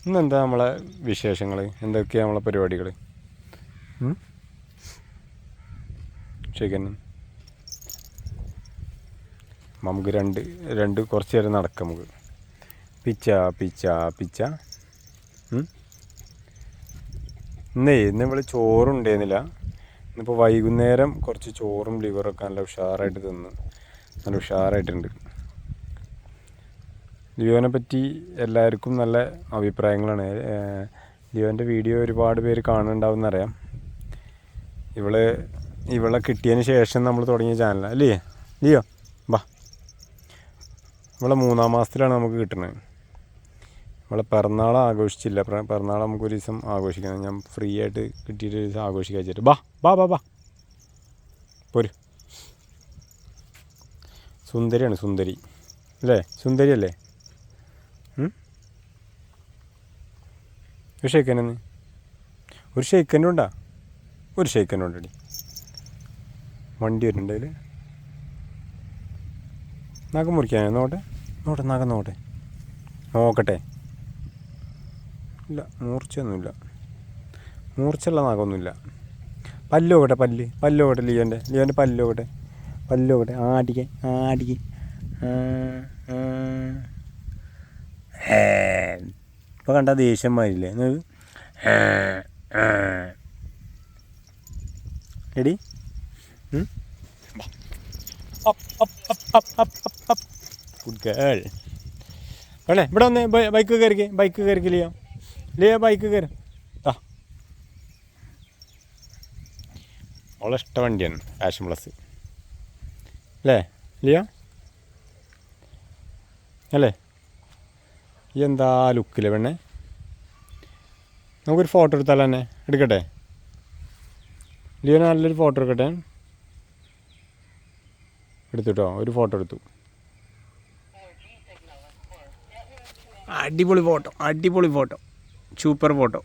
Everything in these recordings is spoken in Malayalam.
ഇന്നെന്താ നമ്മളെ വിശേഷങ്ങൾ, എന്തൊക്കെയാണ് നമ്മളെ പരിപാടികൾ? ചിക്കൻ നമുക്ക് രണ്ട് കുറച്ച് നേരം നടക്കാം. നമുക്ക് പിച്ച ഇന്ന് ഇവിടെ ചോറുണ്ടായിരുന്നില്ല. ഇന്നിപ്പോൾ വൈകുന്നേരം കുറച്ച് ചോറും ലിവറൊക്കെ നല്ല ഉഷാറായിട്ട് തിന്ന്, നല്ല ഉഷാറായിട്ടുണ്ട്. ലിയോനെ പറ്റി എല്ലാവർക്കും നല്ല അഭിപ്രായങ്ങളാണ്. ലിയോൻ്റെ വീഡിയോ ഒരുപാട് പേര് കാണുന്നുണ്ടാവും എന്നറിയാം. ഇവളെ കിട്ടിയതിന് ശേഷം നമ്മൾ തുടങ്ങിയ ചാനലാണ് അല്ലേ ലിയോ? ബാ, ഇവളെ 3-ാം മാസത്തിലാണ് നമുക്ക് കിട്ടുന്നത്. ഇവളെ പിറന്നാൾ ആഘോഷിച്ചില്ല. പിറന്നാൾ നമുക്കൊരു ദിവസം ആഘോഷിക്കണം. ഞാൻ ഫ്രീ ആയിട്ട് കിട്ടിയിട്ട് ഒരു ദിവസം ആഘോഷിക്കാൻ വെച്ചിട്ട് ബാ പോര്. സുന്ദരിയാണ്, സുന്ദരി അല്ലേ? സുന്ദരി അല്ലേ? ഒരു ഷെയ്ക്കനെന്ന് ഒരു ഷെയ്ക്കൻ്റെ ഉണ്ടാ? ഒരു ഷെയ്ക്കൻ്റെ ഉണ്ടടി. വണ്ടി വരുന്നുണ്ട് അതിൽ. നഖം മുറിക്കാൻ നഖം നോക്കട്ടെ. ഇല്ല, മൂർച്ചയൊന്നുമില്ല. മൂർച്ചയുള്ള നഖമൊന്നുമില്ല. പല്ലോകട്ടെ ലിയോൻ്റെ പല്ലോകട്ടെ. ആടിക്ക് ഇപ്പോൾ കണ്ട ദേഷ്യം മാറിയില്ലേ എടി? Good girl. വേണേ ഇവിടെ വന്ന് ബൈക്ക് കയറിക്ക് ലിയോ ബൈക്ക് കയറി. അവളെ ഇഷ്ട വണ്ടിയാണ് പാഷൻ പ്ലസ് അല്ലേ ലിയോ? അല്ലേ? ഈ എന്താ ലുക്കില്ലേ പെണ്ണെ? നമുക്കൊരു ഫോട്ടോ എടുത്താലോ? തന്നെ എടുക്കട്ടെ ലിയോ? നല്ലൊരു ഫോട്ടോ എടുക്കട്ടെ. എടുത്തുട്ടോ, ഒരു ഫോട്ടോ എടുത്തു. അടിപൊളി ഫോട്ടോ, സൂപ്പർ ഫോട്ടോ.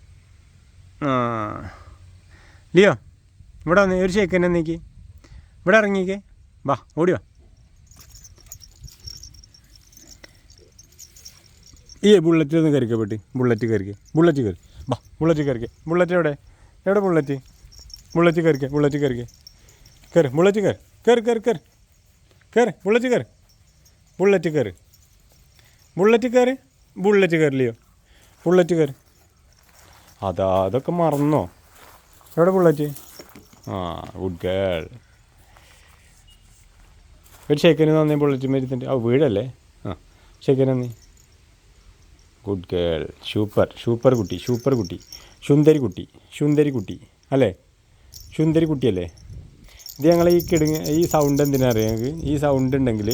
ലിയോ ഇവിടെ വന്ന് ഒരു ഷേക്ക് തന്നെ നീക്കി. ഇവിടെ ഇറങ്ങിക്കേ, വാ, ഓടി വാ. ഈ ബുള്ളറ്റിലൊന്ന് കയറിക്കോ പെട്ടി. ബുള്ളറ്റ് കയറി വാ. ബുള്ളറ്റ് എവിടെ ബുള്ളറ്റ് കയറിക്കേ. ബുള്ളറ്റ് കയറി ലിയോ. അതൊക്കെ മറന്നോ? എവിടെ ബുള്ളറ്റ്? Good girl. ഒരു ഷേക്കന് നന്ദി. ബുള്ളറ്റ് മരുന്നുണ്ട്. വീടല്ലേ? ഷേക്കന് നന്ദി. Good girl. സൂപ്പർ കുട്ടി. സുന്ദരി കുട്ടി അല്ലേ? സുന്ദരി കുട്ടിയല്ലേ? ഇത് ഞങ്ങൾ ഈ സൗണ്ട് എന്തിനാ അറിയാം ഞങ്ങൾക്ക്? ഈ സൗണ്ട് ഉണ്ടെങ്കിൽ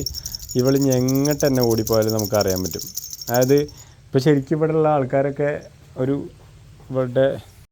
ഇവൾ എങ്ങോട്ട് തന്നെ ഓടിപ്പോയാലും നമുക്കറിയാൻ പറ്റും. അതായത് ഇപ്പോൾ ശരിക്കും ഇവിടെയുള്ള ആൾക്കാരൊക്കെ ഇവളുടെ